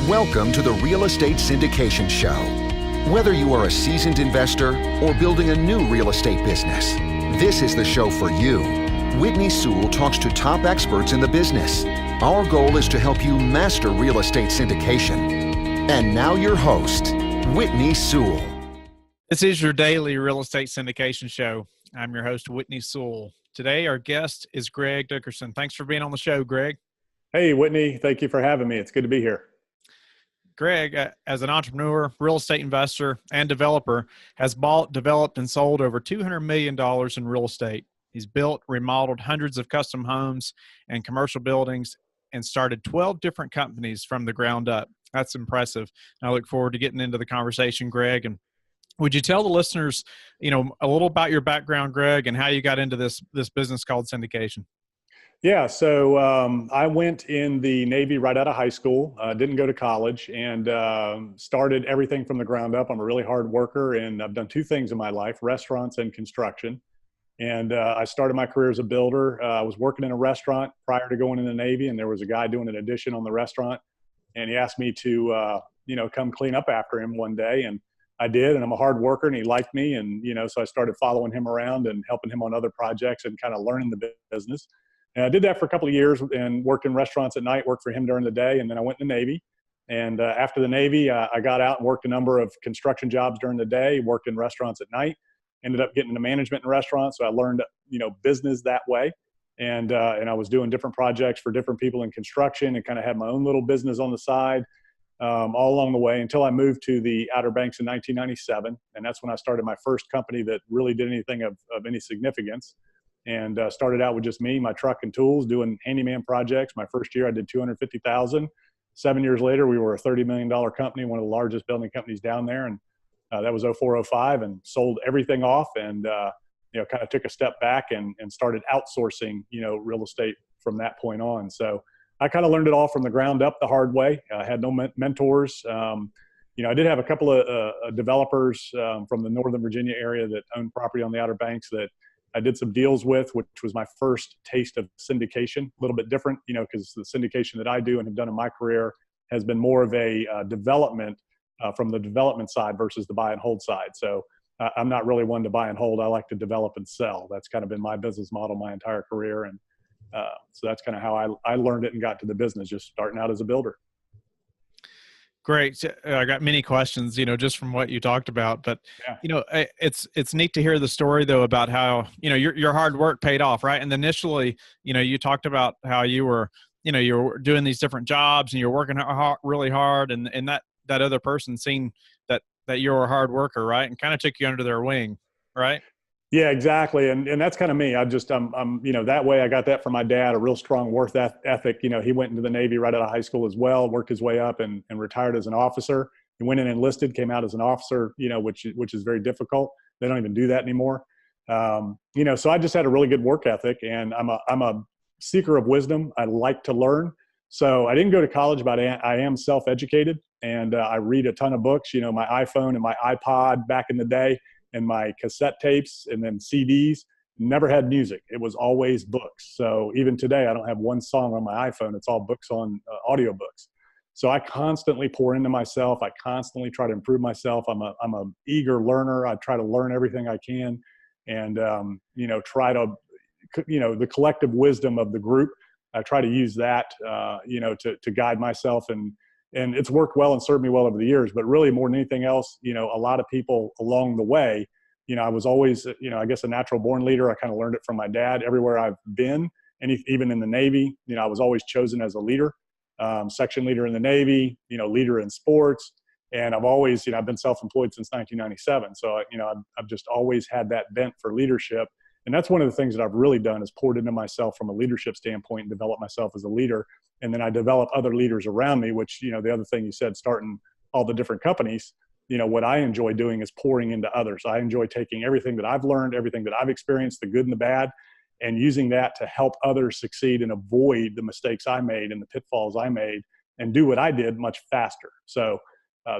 Welcome to the Real Estate Syndication Show. Whether you are a seasoned investor or building a new real estate business, this is the show for you. Whitney Sewell talks to top experts in the business. Our goal is to help you master real estate syndication. And now your host, Whitney Sewell. This is your daily real estate syndication show. I'm your host, Whitney Sewell. Today, our guest is Greg Dickerson. Thanks for being on the show, Greg. Hey, Whitney. Thank you for having me. It's good to be here. Greg, as an entrepreneur, real estate investor, and developer, has bought, developed, and sold over $200 million in real estate. He's built, remodeled hundreds of custom homes and commercial buildings and started 12 different companies from the ground up. That's impressive. And I look forward to getting into the conversation, Greg. And would you tell the listeners, a little about your background, Greg, and how you got into this business called syndication? Yeah, so I went in the Navy right out of high school, didn't go to college, and started everything from the ground up. I'm a really hard worker, and I've done two things in my life, restaurants and construction. And I started my career as a builder. I was working in a restaurant prior to going in the Navy, and there was a guy doing an addition on the restaurant, and he asked me to, come clean up after him one day, and I did, and I'm a hard worker, and he liked me, and, so I started following him around and helping him on other projects and kind of learning the business. And I did that for a couple of years and worked in restaurants at night, worked for him during the day. And then I went in the Navy. And after the Navy, I got out and worked a number of construction jobs during the day, worked in restaurants at night, ended up getting into management in restaurants. So I learned, business that way. And I was doing different projects for different people in construction and kind of had my own little business on the side all along the way until I moved to the Outer Banks in 1997. And that's when I started my first company that really did anything of any significance. And started out with just me, my truck and tools, doing handyman projects. My first year, I did $250,000. 7 years later, we were a $30 million company, one of the largest building companies down there. And that was 0405, and sold everything off and, kind of took a step back and started outsourcing, real estate from that point on. So I kind of learned it all from the ground up the hard way. I had no mentors. I did have a couple of developers from the Northern Virginia area that owned property on the Outer Banks that I did some deals with, which was my first taste of syndication. A little bit different, because the syndication that I do and have done in my career has been more of a development from the development side versus the buy and hold side. So I'm not really one to buy and hold. I like to develop and sell. That's kind of been my business model my entire career. And so that's kind of how I learned it and got to the business, just starting out as a builder. Great. I got many questions, just from what you talked about, but, it's neat to hear the story though, about how, your hard work paid off, right? And initially, you talked about how you were doing these different jobs and you're working really hard, and that other person seen that you're a hard worker, right? And kind of took you under their wing, right? Yeah, exactly. And that's kind of me. I'm that way. I got that from my dad, a real strong work ethic. He went into the Navy right out of high school as well, worked his way up and retired as an officer. He went in and enlisted, came out as an officer, which is very difficult. They don't even do that anymore. So I just had a really good work ethic, and I'm a seeker of wisdom. I like to learn. So I didn't go to college, but I am self-educated, and I read a ton of books, my iPhone and my iPod back in the day, and my cassette tapes and then CDs. Never had music. It was always books. So even today, I don't have one song on my iPhone. It's all books on audiobooks. So I constantly pour into myself. I constantly try to improve myself. I'm a eager learner. I try to learn everything I can, and try to, the collective wisdom of the group. I try to use that, to guide myself, and it's worked well and served me well over the years. But really, more than anything else, a lot of people along the way, I was always, I guess, a natural born leader. I kind of learned it from my dad everywhere I've been. And even in the Navy, I was always chosen as a leader, section leader in the Navy, leader in sports. And I've always, I've been self-employed since 1997. So, I've just always had that bent for leadership. And that's one of the things that I've really done, is poured into myself from a leadership standpoint and develop myself as a leader. And then I develop other leaders around me, which, the other thing you said, starting all the different companies, what I enjoy doing is pouring into others. I enjoy taking everything that I've learned, everything that I've experienced, the good and the bad, and using that to help others succeed and avoid the mistakes I made and the pitfalls I made, and do what I did much faster. So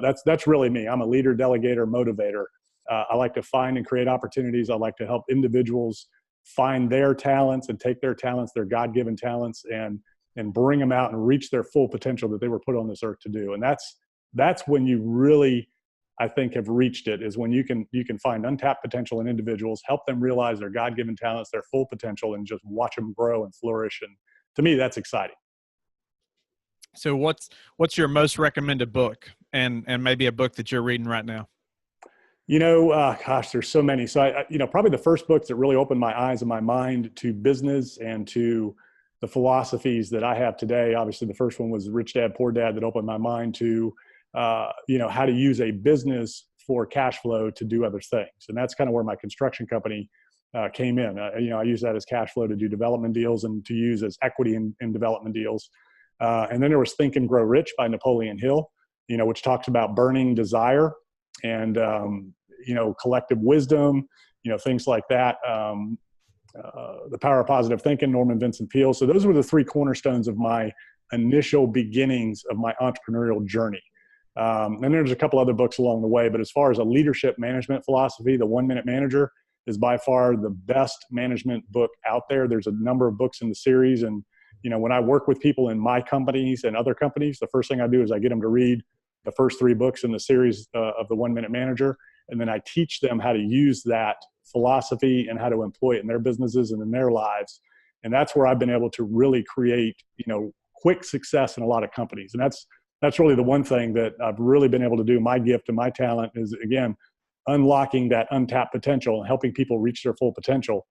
that's really me. I'm a leader, delegator, motivator. I like to find and create opportunities. I like to help individuals find their talents and take their talents, their God-given talents, and and bring them out and reach their full potential that they were put on this earth to do. And that's when you really, I think, have reached it, is when you can find untapped potential in individuals, help them realize their God-given talents, their full potential, and just watch them grow and flourish. And to me, that's exciting. So what's your most recommended book, and maybe a book that you're reading right now? Gosh, there's so many. So probably the first books that really opened my eyes and my mind to business and to the philosophies that I have today. Obviously, the first one was Rich Dad, Poor Dad, that opened my mind to, how to use a business for cash flow to do other things. And that's kind of where my construction company came in. I use that as cash flow to do development deals and to use as equity in development deals. And then there was Think and Grow Rich by Napoleon Hill, which talks about burning desire and, collective wisdom, things like that. The Power of Positive Thinking, Norman Vincent Peale. So those were the three cornerstones of my initial beginnings of my entrepreneurial journey. And there's a couple other books along the way, but as far as a leadership management philosophy, The 1 Minute Manager is by far the best management book out there. There's a number of books in the series. And, when I work with people in my companies and other companies, the first thing I do is I get them to read the first 3 books in the series of The 1 Minute Manager. And then I teach them how to use that philosophy and how to employ it in their businesses and in their lives. And that's where I've been able to really create, quick success in a lot of companies. And that's really the one thing that I've really been able to do. My gift and my talent is, again, unlocking that untapped potential and helping people reach their full potential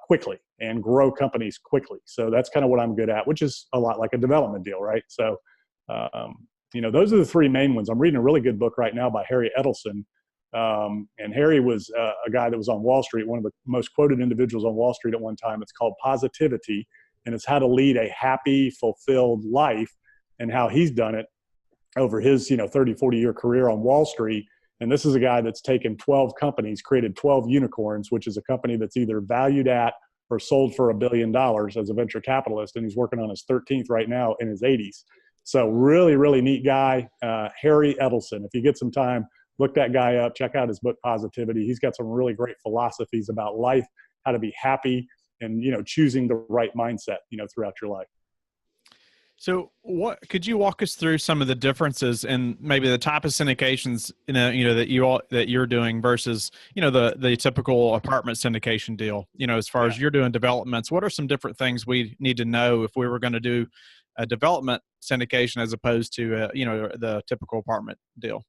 quickly and grow companies quickly. So that's kind of what I'm good at, which is a lot like a development deal, right? So, those are the 3 main ones. I'm reading a really good book right now by Harry Edelson. And Harry was a guy that was on Wall Street, one of the most quoted individuals on Wall Street at one time. It's called Positivity, and it's how to lead a happy, fulfilled life, and how he's done it over his 30, 40-year career on Wall Street. And this is a guy that's taken 12 companies, created 12 unicorns, which is a company that's either valued at or sold for $1 billion as a venture capitalist. And he's working on his 13th right now in his 80s. So really, really neat guy, Harry Edelson. If you get some time, look that guy up, check out his book, Positivity. He's got some really great philosophies about life, how to be happy, and, choosing the right mindset, throughout your life. So what could you walk us through some of the differences in maybe the type of syndications, that you're doing versus, the typical apartment syndication deal, as far as you're doing developments? What are some different things we need to know if we were going to do a development syndication as opposed to, the typical apartment deal?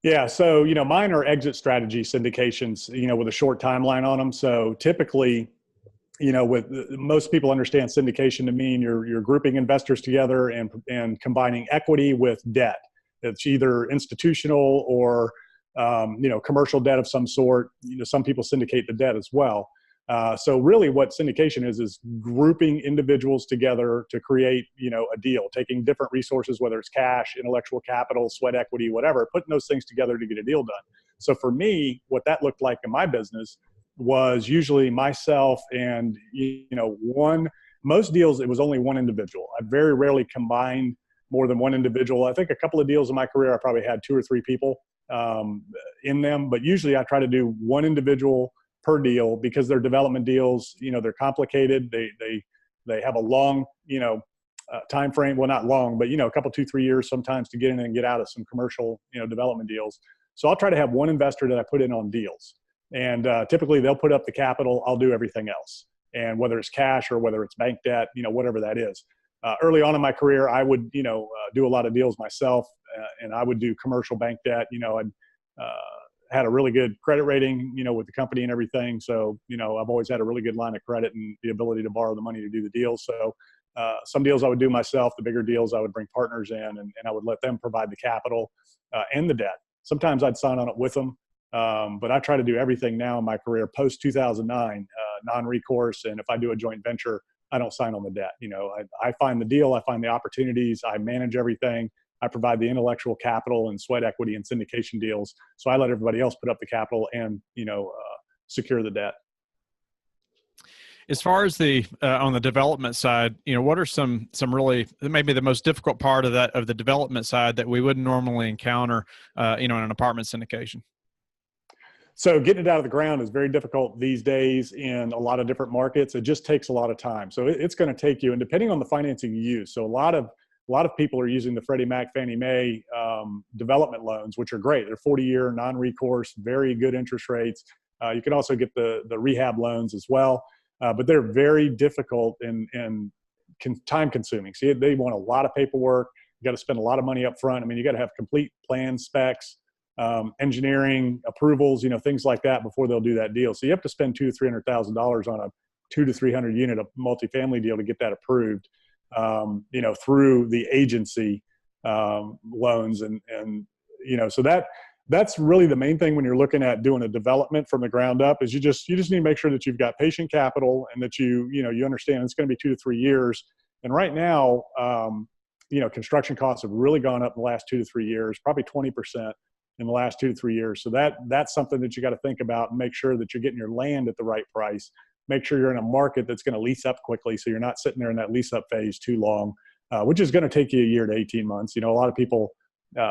Yeah. So, mine are exit strategy syndications, with a short timeline on them. So typically, with most people understand syndication to mean you're grouping investors together and combining equity with debt. It's either institutional or, commercial debt of some sort. Some people syndicate the debt as well. So really what syndication is grouping individuals together to create, a deal, taking different resources, whether it's cash, intellectual capital, sweat equity, whatever, putting those things together to get a deal done. So for me, what that looked like in my business was usually myself and, most deals, it was only one individual. I very rarely combined more than one individual. I think a couple of deals in my career, I probably had 2 or 3 people in them, but usually I try to do one individual per deal because they're development deals. They're complicated. They have a long, time frame. Well, not long, but a couple, 2, 3 years sometimes to get in and get out of some commercial, development deals. So I'll try to have one investor that I put in on deals, and typically they'll put up the capital. I'll do everything else, and whether it's cash or whether it's bank debt, whatever that is. Early on in my career, I would, do a lot of deals myself, and I would do commercial bank debt. I'd had a really good credit rating, with the company and everything. So, I've always had a really good line of credit and the ability to borrow the money to do the deals. So some deals I would do myself. The bigger deals I would bring partners in, and I would let them provide the capital and the debt. Sometimes I'd sign on it with them. But I try to do everything now in my career post 2009, non-recourse. And if I do a joint venture, I don't sign on the debt. I find the deal, I find the opportunities, I manage everything. I provide the intellectual capital and sweat equity and syndication deals. So I let everybody else put up the capital and, secure the debt. As far as the on the development side, what are some really maybe the most difficult part of the development side that we wouldn't normally encounter, in an apartment syndication? So getting it out of the ground is very difficult these days in a lot of different markets. It just takes a lot of time. So it's going to take you, and depending on the financing you use. So a lot of people are using the Freddie Mac, Fannie Mae development loans, which are great. They're 40-year, non-recourse, very good interest rates. You can also get the rehab loans as well, but they're very difficult and time consuming. So they want a lot of paperwork. You got to spend a lot of money up front. I mean, you got to have complete plan specs, engineering approvals, things like that before they'll do that deal. So you have to spend $200,000 to $300,000 on a 200 to 300 unit of multifamily deal to get that approved, through the agency loans, and so that's really the main thing when you're looking at doing a development from the ground up. Is you just need to make sure that you've got patient capital and that you understand it's going to be 2 to 3 years. And right now, construction costs have really gone up in the last 2 to 3 years, probably 20% in the last 2 to 3 years. So that's something that you got to think about and make sure that you're getting your land at the right price. Make sure you're in a market that's going to lease up quickly, so you're not sitting there in that lease up phase too long, which is going to take you a year to 18 months. A lot of people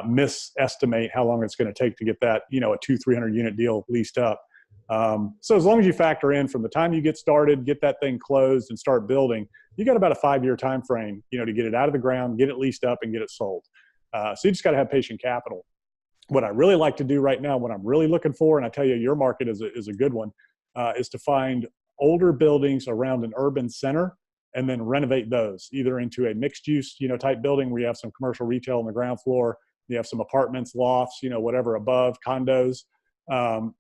misestimate how long it's going to take to get that, a 200-300 unit deal leased up. So as long as you factor in from the time you get started, get that thing closed and start building, you got about a 5-year time frame, to get it out of the ground, get it leased up, and get it sold. So you just got to have patient capital. What I really like to do right now, what I'm really looking for, and I tell you, your market is a good one, is to find older buildings around an urban center and then renovate those either into a mixed use, type building where you have some commercial retail on the ground floor, you have some apartments, lofts, whatever above, condos,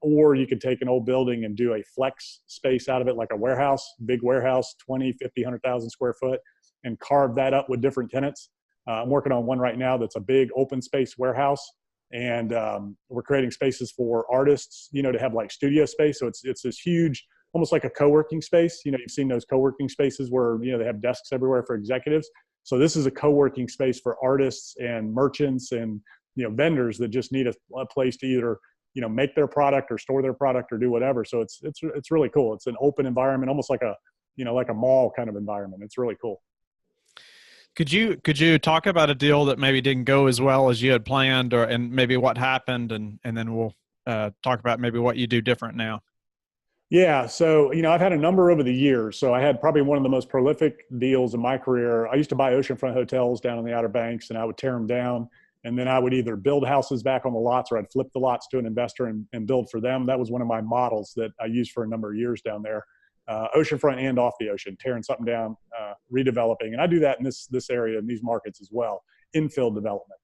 or you could take an old building and do a flex space out of it, like a warehouse, big warehouse, 20, 50, 100,000 square foot, and carve that up with different tenants. I'm working on one right now that's a big open space warehouse. And we're creating spaces for artists, to have like studio space. So it's this huge, almost like a co-working space. You've seen those co-working spaces where, they have desks everywhere for executives. So this is a co-working space for artists and merchants and, vendors that just need a place to either, make their product or store their product or do whatever. So it's really cool. It's an open environment, almost like a, like a mall kind of environment. It's really cool. Could you talk about a deal that maybe didn't go as well as you had planned, and maybe what happened, and then we'll talk about maybe what you do different now? Yeah. So, I've had a number over the years. So I had probably one of the most prolific deals in my career. I used to buy oceanfront hotels down in the Outer Banks, and I would tear them down. And then I would either build houses back on the lots, or I'd flip the lots to an investor and build for them. That was one of my models that I used for a number of years down there. Oceanfront and off the ocean, tearing something down, redeveloping. And I do that in this area, in these markets as well, infill development,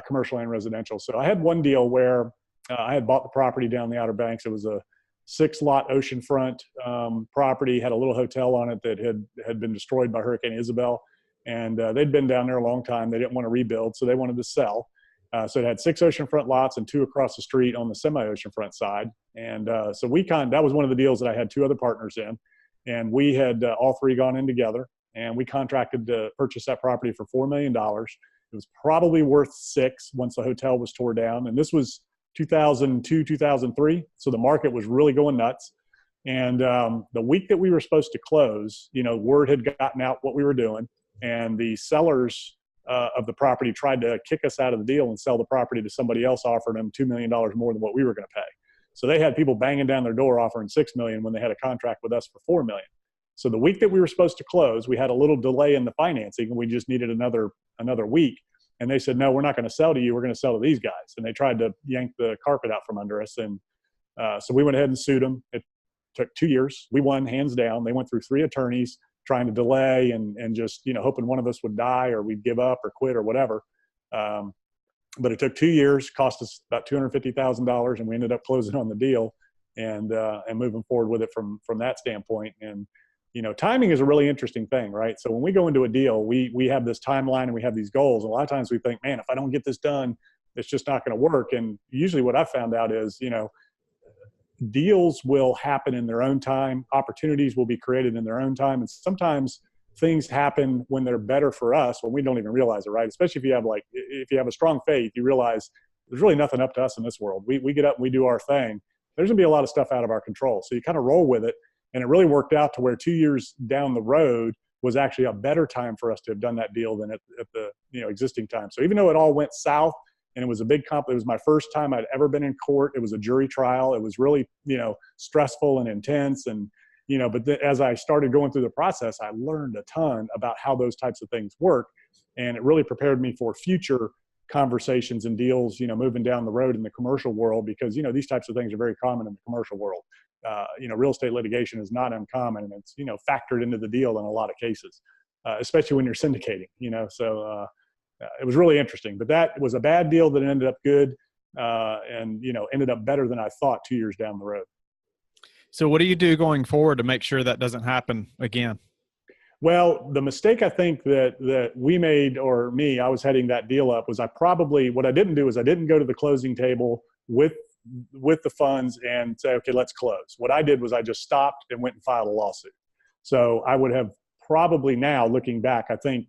commercial and residential. So I had one deal where I had bought the property down the Outer Banks. It was a 6-lot oceanfront property, had a little hotel on it that had been destroyed by Hurricane Isabel. And they'd been down there a long time. They didn't want to rebuild, so they wanted to sell. So it had 6 oceanfront lots and 2 across the street on the semi-oceanfront side. And so that was one of the deals that I had 2 other partners in. And we had all 3 gone in together, and we contracted to purchase that property for $4 million. It was probably worth $6 million once the hotel was tore down. And this was 2002, 2003. So the market was really going nuts. And the week that we were supposed to close, word had gotten out what we were doing. And the sellers of the property tried to kick us out of the deal and sell the property to somebody else, offering them $2 million more than what we were going to pay. So they had people banging down their door offering $6 million when they had a contract with us for $4 million. So the week that we were supposed to close, we had a little delay in the financing, and we just needed another week. And they said, no, we're not going to sell to you. We're going to sell to these guys. And they tried to yank the carpet out from under us. And so we went ahead and sued them. It took 2 years. We won hands down. They went through 3 attorneys trying to delay and just, hoping one of us would die or we'd give up or quit or whatever. But it took 2 years, cost us about $250,000, and we ended up closing on the deal and moving forward with it from that standpoint. And, timing is a really interesting thing, right? So when we go into a deal, we have this timeline and we have these goals. A lot of times we think, man, if I don't get this done, it's just not going to work. And usually what I've found out is, deals will happen in their own time. Opportunities will be created in their own time. And sometimes things happen when they're better for us when we don't even realize it, right? Especially if you have a strong faith, you realize there's really nothing up to us in this world. We get up and we do our thing. There's gonna be a lot of stuff out of our control. So you kind of roll with it. And it really worked out to where 2 years down the road was actually a better time for us to have done that deal than at the existing time. So even though it all went south And it was a big it was my first time I'd ever been in court. It was a jury trial. It was really, stressful and intense. And, but as I started going through the process, I learned a ton about how those types of things work. And it really prepared me for future conversations and deals, moving down the road in the commercial world, because, these types of things are very common in the commercial world. Real estate litigation is not uncommon, and it's, factored into the deal in a lot of cases, especially when you're syndicating, so it was really interesting. But that was a bad deal that ended up good, and, ended up better than I thought 2 years down the road. So what do you do going forward to make sure that doesn't happen again? Well, the mistake I think that we made, or me, I was heading that deal up, was what I didn't do is I didn't go to the closing table with the funds and say, okay, let's close. What I did was I just stopped and went and filed a lawsuit. So I would have probably, now looking back, I think,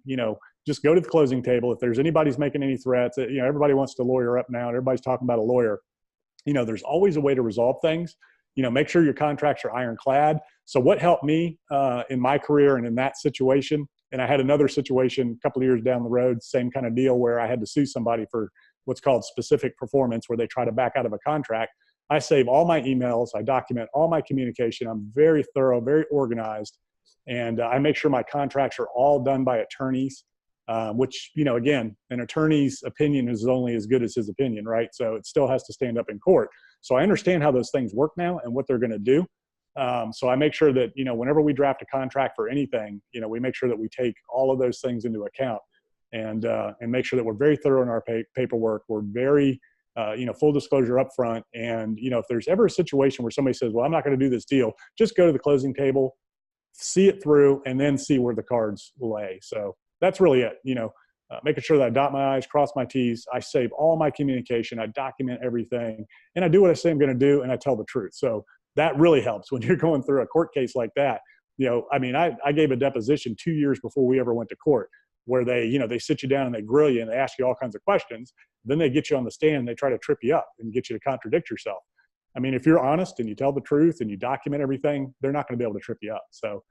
just go to the closing table. If there's anybody's making any threats, everybody wants to lawyer up now, and everybody's talking about a lawyer. There's always a way to resolve things. Make sure your contracts are ironclad. So what helped me in my career and in that situation, and I had another situation a couple of years down the road, same kind of deal, where I had to sue somebody for what's called specific performance, where they try to back out of a contract. I save all my emails. I document all my communication. I'm very thorough, very organized. And I make sure my contracts are all done by attorneys, which, again, an attorney's opinion is only as good as his opinion, right? So it still has to stand up in court. So I understand how those things work now and what they're going to do. So I make sure that, whenever we draft a contract for anything, we make sure that we take all of those things into account, and make sure that we're very thorough in our paperwork. We're very, full disclosure up front. And, if there's ever a situation where somebody says, well, I'm not going to do this deal, just go to the closing table, see it through, and then see where the cards lay. So that's really it. Making sure that I dot my I's, cross my T's. I save all my communication. I document everything, and I do what I say I'm going to do, and I tell the truth. So that really helps when you're going through a court case like that. I gave a deposition 2 years before we ever went to court, where they sit you down and they grill you and they ask you all kinds of questions. Then they get you on the stand and they try to trip you up and get you to contradict yourself. If you're honest and you tell the truth and you document everything, they're not going to be able to trip you up. So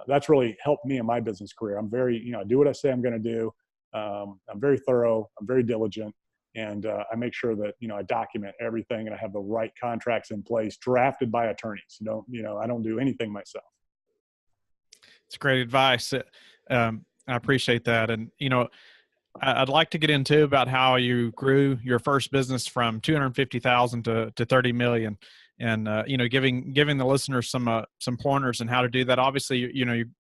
that's really helped me in my business career. I'm very, I do what I say I'm going to do. I'm very thorough. I'm very diligent. And I make sure that, I document everything, and I have the right contracts in place, drafted by attorneys. I don't do anything myself. It's great advice. I appreciate that. And, I'd like to get into about how you grew your first business from 250,000 to 30 million. And, giving the listeners some pointers on how to do that. Obviously,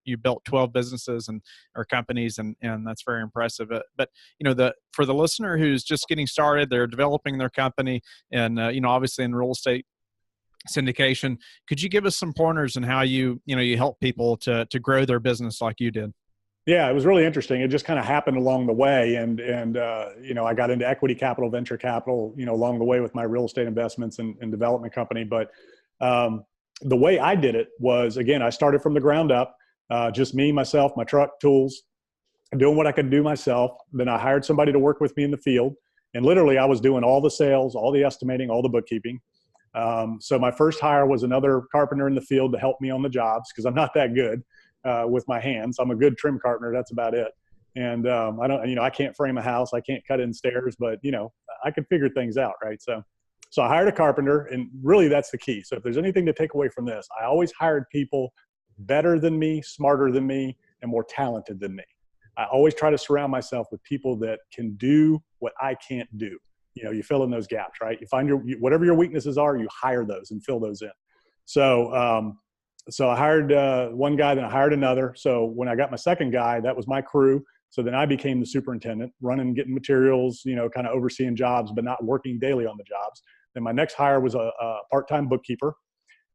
you built 12 businesses or companies, and that's very impressive. But for the listener who's just getting started, they're developing their company, and obviously in real estate syndication, could you give us some pointers on how you help people to grow their business like you did? Yeah, it was really interesting. It just kind of happened along the way. And I got into equity capital, venture capital, along the way with my real estate investments and development company. But the way I did it was, again, I started from the ground up, just me, myself, my truck, tools, doing what I could do myself. Then I hired somebody to work with me in the field. And literally I was doing all the sales, all the estimating, all the bookkeeping. So my first hire was another carpenter in the field to help me on the jobs, because I'm not that good with my hands. I'm a good trim carpenter. That's about it. And I can't frame a house. I can't cut in stairs, but I can figure things out. Right. So I hired a carpenter, and really that's the key. So if there's anything to take away from this, I always hired people better than me, smarter than me, and more talented than me. I always try to surround myself with people that can do what I can't do. You fill in those gaps, right? You find whatever your weaknesses are, you hire those and fill those in. So I hired one guy, then I hired another. So when I got my second guy, that was my crew. So then I became the superintendent, running, getting materials, kind of overseeing jobs, but not working daily on the jobs. Then my next hire was a part-time bookkeeper.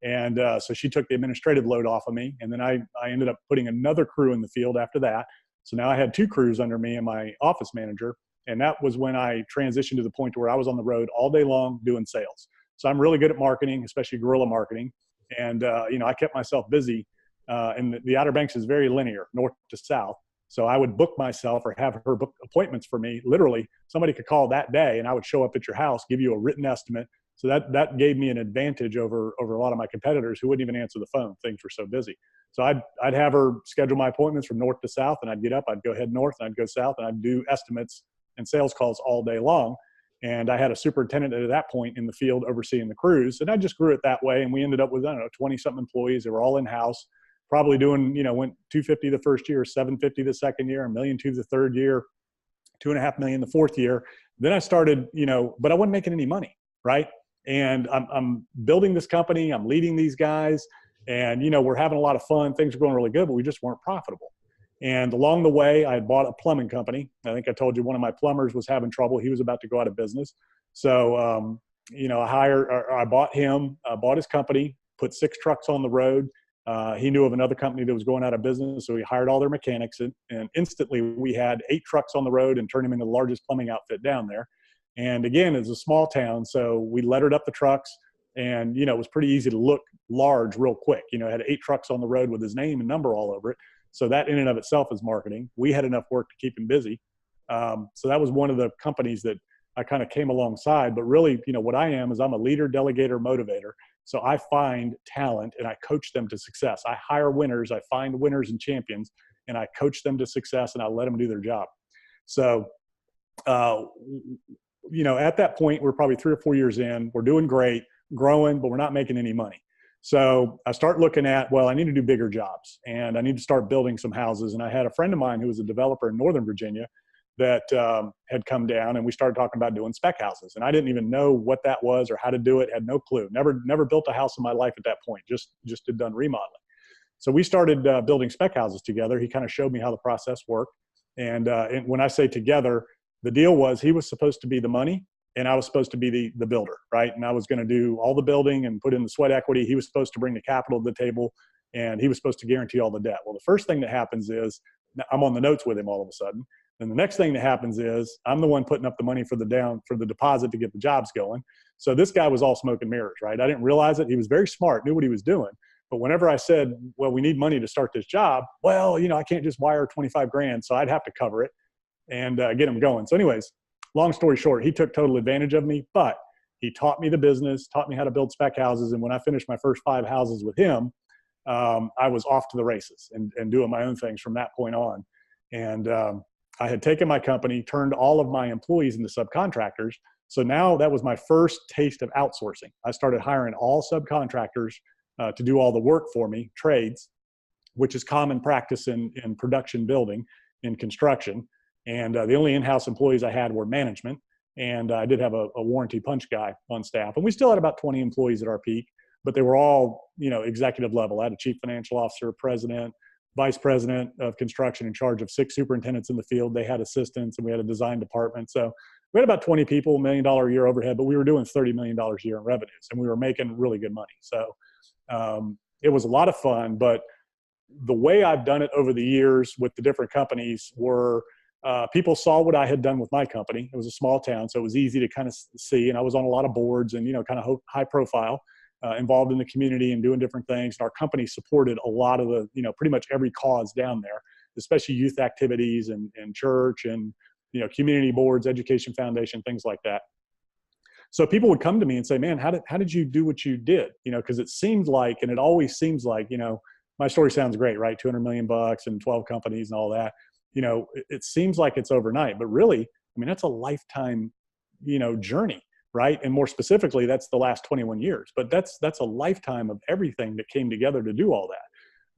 And so she took the administrative load off of me. And then I ended up putting another crew in the field after that. So now I had two crews under me and my office manager. And that was when I transitioned to the point where I was on the road all day long doing sales. So I'm really good at marketing, especially guerrilla marketing. And, I kept myself busy. And the Outer Banks is very linear, north to south. So I would book myself or have her book appointments for me. Literally, somebody could call that day and I would show up at your house, give you a written estimate. So that gave me an advantage over a lot of my competitors who wouldn't even answer the phone. Things were so busy. So I'd have her schedule my appointments from north to south, and I'd get up, I'd go head north, and I'd go south, and I'd do estimates and sales calls all day long. And I had a superintendent at that point in the field overseeing the crews. And I just grew it that way. And we ended up with, I don't know, 20 something employees. They were all in-house, probably doing, went 250 the first year, 750 the second year, $1.2 million the third year, $2.5 million the fourth year. Then I started, but I wasn't making any money, right? And I'm building this company. I'm leading these guys. And, we're having a lot of fun. Things are going really good, but we just weren't profitable. And along the way, I had bought a plumbing company. I think I told you one of my plumbers was having trouble. He was about to go out of business. So, I bought him, bought his company, put 6 trucks on the road. He knew of another company that was going out of business. So he hired all their mechanics, and instantly we had 8 trucks on the road and turned him into the largest plumbing outfit down there. And again, it's a small town. So we lettered up the trucks, and, it was pretty easy to look large real quick. Had 8 trucks on the road with his name and number all over it. So that in and of itself is marketing. We had enough work to keep him busy. So that was one of the companies that I kind of came alongside. But really, what I am is I'm a leader, delegator, motivator. So I find talent and I coach them to success. I hire winners, I find winners and champions, and I coach them to success, and I let them do their job. So, at that point, we're probably 3 or 4 years in. We're doing great, growing, but we're not making any money. So I start looking at, I need to do bigger jobs, and I need to start building some houses. And I had a friend of mine who was a developer in Northern Virginia that had come down, and we started talking about doing spec houses. And I didn't even know what that was or how to do it, had no clue. Never built a house in my life at that point, just had done remodeling. So we started building spec houses together. He kind of showed me how the process worked. And when I say together, the deal was he was supposed to be the money, and I was supposed to be the builder, right? And I was going to do all the building and put in the sweat equity. He was supposed to bring the capital to the table, and he was supposed to guarantee all the debt. Well, the first thing that happens is I'm on the notes with him all of a sudden. And the next thing that happens is I'm the one putting up the money for the deposit to get the jobs going. So this guy was all smoke and mirrors, right? I didn't realize it. He was very smart, knew what he was doing. But whenever I said, well, we need money to start this job, I can't just wire 25 grand. So I'd have to cover it and get him going. So anyways, long story short, he took total advantage of me, but he taught me the business, taught me how to build spec houses. And when I finished my first 5 houses with him, I was off to the races and doing my own things from that point on. And I had taken my company, turned all of my employees into subcontractors. So now that was my first taste of outsourcing. I started hiring all subcontractors to do all the work for me, trades, which is common practice in production building, in construction. And the only in-house employees I had were management. And I did have a warranty punch guy on staff. And we still had about 20 employees at our peak, but they were all, executive level. I had a chief financial officer, president, vice president of construction in charge of 6 superintendents in the field. They had assistants, and we had a design department. So we had about 20 people, $1 million a year overhead, but we were doing $30 million a year in revenues, and we were making really good money. So it was a lot of fun, but the way I've done it over the years with the different companies were people saw what I had done with my company. It was a small town, so it was easy to kind of see, and I was on a lot of boards and, kind of high profile. Involved in the community and doing different things. And our company supported a lot of the, pretty much every cause down there, especially youth activities and church and, community boards, education foundation, things like that. So people would come to me and say, man, how did you do what you did? Because it seemed like, and it always seems like, my story sounds great, right? 200 million bucks and 12 companies and all that. It seems like it's overnight, but really, that's a lifetime, journey. Right. And more specifically, that's the last 21 years. But that's a lifetime of everything that came together to do all that.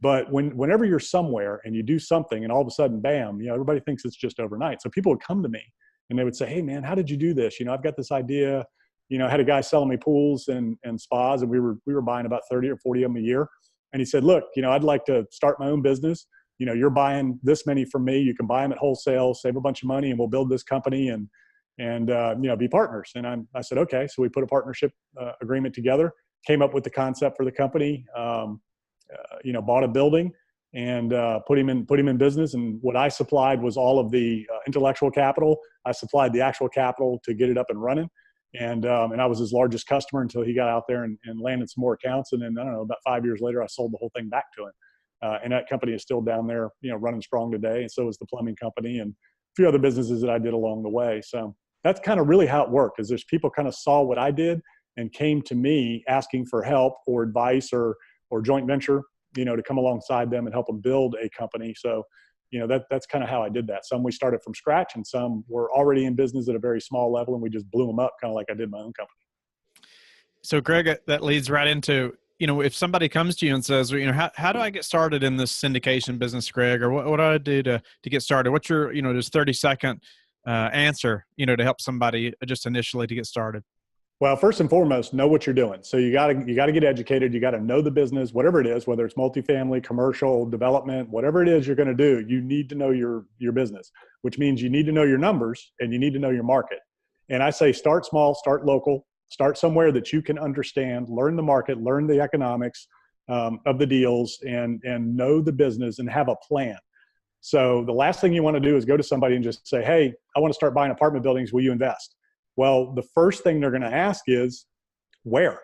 But whenever you're somewhere and you do something and all of a sudden, bam, everybody thinks it's just overnight. So people would come to me and they would say, hey, man, how did you do this? I've got this idea. I had a guy selling me pools and spas, and we were buying about 30 or 40 of them a year. And he said, look, I'd like to start my own business. You're buying this many from me. You can buy them at wholesale, save a bunch of money, and we'll build this company and be partners. And I said, okay. So we put a partnership agreement together, came up with the concept for the company, bought a building and put him in business. And what I supplied was all of the intellectual capital. I supplied the actual capital to get it up and running. And I was his largest customer until he got out there and landed some more accounts. And then, I don't know, about 5 years later, I sold the whole thing back to him. And that company is still down there, running strong today. And so is the plumbing company and a few other businesses that I did along the way. So that's kind of really how it worked, is there's people kind of saw what I did and came to me asking for help or advice or joint venture, to come alongside them and help them build a company. So That's kind of how I did that. Some we started from scratch, and some were already in business at a very small level, and we just blew them up, kind of like I did my own company. So Greg, that leads right into, if somebody comes to you and says, how do I get started in this syndication business, Greg, or what do I do to get started? What's your, just 30-second answer, to help somebody just initially to get started? Well, first and foremost, know what you're doing. So you got to get educated. You got to know the business, whatever it is, whether it's multifamily, commercial, development, whatever it is you're going to do, you need to know your business, which means you need to know your numbers and you need to know your market. And I say start small, start local, start somewhere that you can understand, learn the market, learn the economics of the deals, and know the business and have a plan. So the last thing you want to do is go to somebody and just say, hey, I want to start buying apartment buildings. Will you invest? Well, the first thing they're going to ask is where,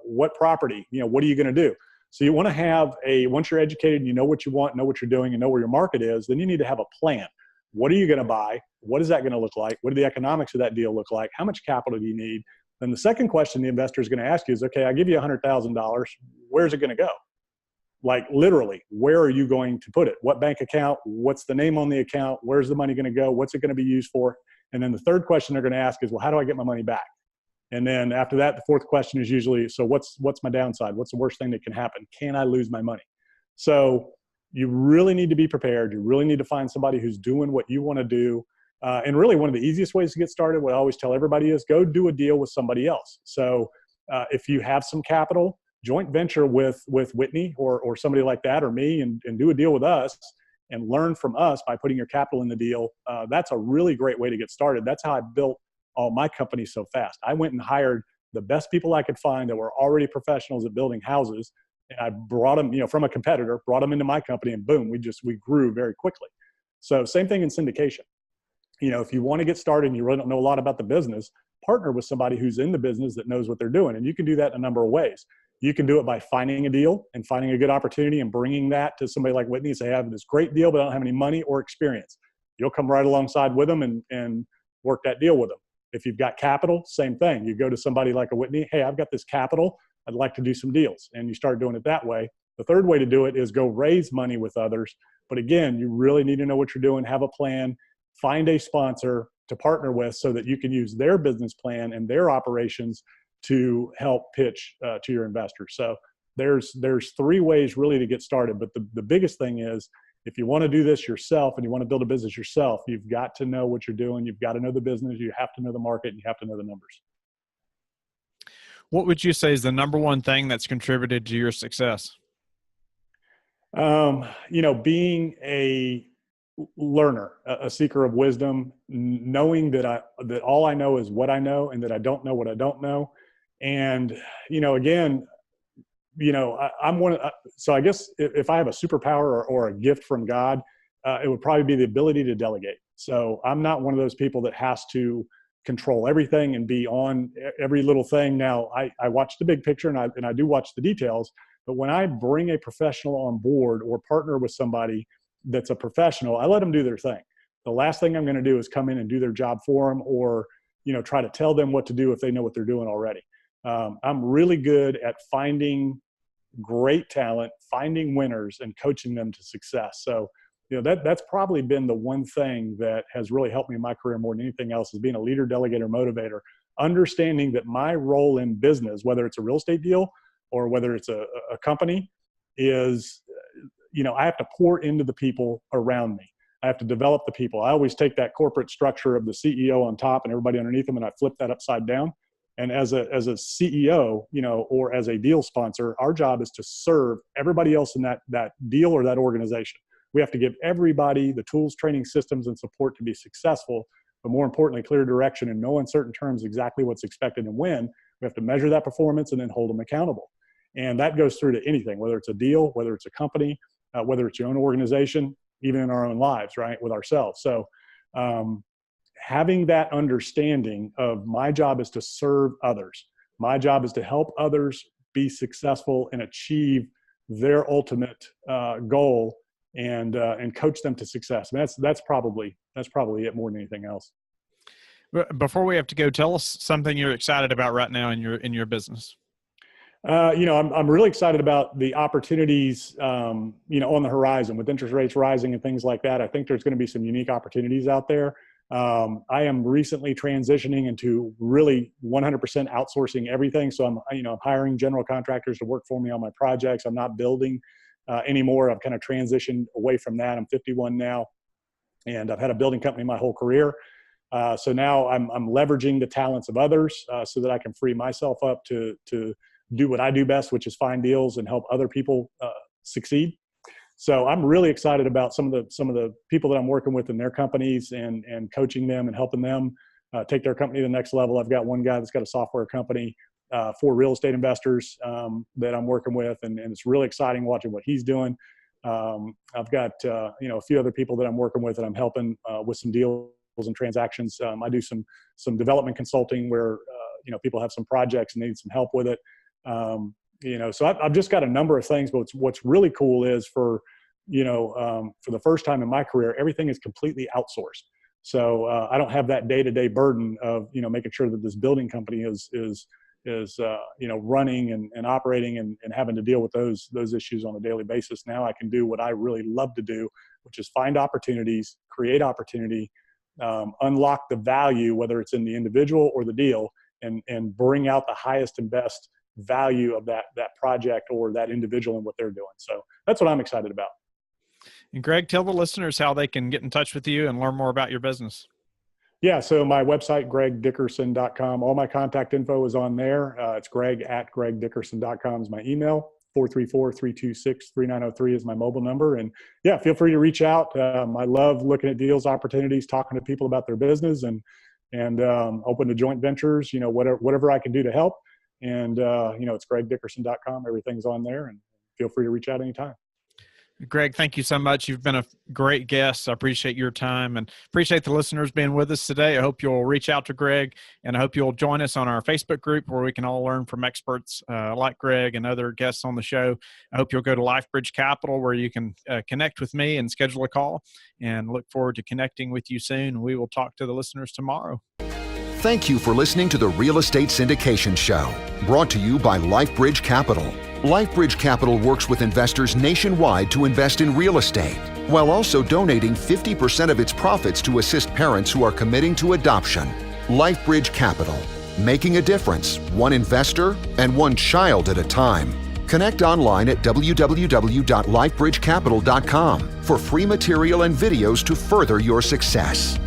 what property, what are you going to do? So you want to have once you're educated and you know what you want, know what you're doing, and know where your market is, then you need to have a plan. What are you going to buy? What is that going to look like? What do the economics of that deal look like? How much capital do you need? Then the second question the investor is going to ask you is, okay, I give you $100,000. Where's it going to go? Like literally, where are you going to put it? What bank account? What's the name on the account? Where's the money going to go? What's it going to be used for? And then the third question they're going to ask is, well, how do I get my money back? And then after that, the fourth question is usually, so what's my downside? What's the worst thing that can happen? Can I lose my money? So you really need to be prepared. You really need to find somebody who's doing what you want to do. And really one of the easiest ways to get started, what I always tell everybody is go do a deal with somebody else. So if you have some capital, joint venture with Whitney or somebody like that or me and do a deal with us and learn from us by putting your capital in the deal. That's a really great way to get started. That's how I built all my companies so fast. I went and hired the best people I could find that were already professionals at building houses. And I brought them, from a competitor, brought them into my company, and boom, we grew very quickly. So same thing in syndication. If you want to get started and you really don't know a lot about the business, partner with somebody who's in the business that knows what they're doing. And you can do that in a number of ways. You can do it by finding a deal and finding a good opportunity and bringing that to somebody like Whitney and say, I have this great deal, but I don't have any money or experience. You'll come right alongside with them and work that deal with them. If you've got capital, same thing. You go to somebody like a Whitney, hey, I've got this capital. I'd like to do some deals. And you start doing it that way. The third way to do it is go raise money with others. But again, you really need to know what you're doing, have a plan, find a sponsor to partner with so that you can use their business plan and their operations to help pitch to your investors. So there's three ways really to get started. But the biggest thing is if you want to do this yourself and you want to build a business yourself, you've got to know what you're doing. You've got to know the business. You have to know the market. And you have to know the numbers. What would you say is the number one thing that's contributed to your success? Being a learner, a seeker of wisdom, knowing that all I know is what I know and that I don't know what I don't know. And, again, I'm one of, so I guess if I have a superpower or a gift from God, it would probably be the ability to delegate. So I'm not one of those people that has to control everything and be on every little thing. Now I watch the big picture and I do watch the details, but when I bring a professional on board or partner with somebody that's a professional, I let them do their thing. The last thing I'm going to do is come in and do their job for them or, try to tell them what to do if they know what they're doing already. I'm really good at finding great talent, finding winners and coaching them to success. So, that's probably been the one thing that has really helped me in my career more than anything else is being a leader, delegator, motivator, understanding that my role in business, whether it's a real estate deal or whether it's a company is, I have to pour into the people around me. I have to develop the people. I always take that corporate structure of the CEO on top and everybody underneath them and I flip that upside down. And as a CEO, or as a deal sponsor, our job is to serve everybody else in that deal or that organization. We have to give everybody the tools, training, systems, and support to be successful, but more importantly, clear direction and know in certain terms exactly what's expected and when. We have to measure that performance and then hold them accountable. And that goes through to anything, whether it's a deal, whether it's a company, whether it's your own organization, even in our own lives, right, with ourselves. So having that understanding of my job is to serve others. My job is to help others be successful and achieve their ultimate goal and coach them to success. I mean, that's probably it more than anything else. Before we have to go, tell us something you're excited about right now in your business. I'm really excited about the opportunities, on the horizon with interest rates rising and things like that. I think there's going to be some unique opportunities out there. I am recently transitioning into really 100% outsourcing everything. So I'm hiring general contractors to work for me on my projects. I'm not building anymore. I've kind of transitioned away from that. I'm 51 now, and I've had a building company my whole career. So now I'm leveraging the talents of others so that I can free myself up to do what I do best, which is find deals and help other people succeed. So I'm really excited about some of the people that I'm working with in their companies and coaching them and helping them take their company to the next level. I've got one guy that's got a software company for real estate investors that I'm working with, and it's really exciting watching what he's doing. I've got a few other people that I'm working with that I'm helping with some deals and transactions. I do some development consulting where people have some projects and need some help with it. So I've just got a number of things, but what's really cool is for the first time in my career, everything is completely outsourced. So I don't have that day-to-day burden of, making sure that this building company is running and operating and having to deal with those issues on a daily basis. Now I can do what I really love to do, which is find opportunities, create opportunity, unlock the value, whether it's in the individual or the deal, and bring out the highest and best value of that project or that individual and what they're doing. So that's what I'm excited about. And Greg, tell the listeners how they can get in touch with you and learn more about your business. Yeah, so my website, gregdickerson.com, all my contact info is on there. It's greg@gregdickerson.com is my email. 434-326-3903 is my mobile number. And yeah, feel free to reach out. I love looking at deals, opportunities, talking to people about their business and open to joint ventures, whatever I can do to help. And, it's gregdickerson.com. Everything's on there, and feel free to reach out anytime. Greg, thank you so much. You've been a great guest. I appreciate your time and appreciate the listeners being with us today. I hope you'll reach out to Greg, and I hope you'll join us on our Facebook group where we can all learn from experts like Greg and other guests on the show. I hope you'll go to LifeBridge Capital where you can connect with me and schedule a call, and look forward to connecting with you soon. We will talk to the listeners tomorrow. Thank you for listening to the Real Estate Syndication Show, brought to you by LifeBridge Capital. LifeBridge Capital works with investors nationwide to invest in real estate, while also donating 50% of its profits to assist parents who are committing to adoption. LifeBridge Capital, making a difference, one investor and one child at a time. Connect online at www.lifebridgecapital.com for free material and videos to further your success.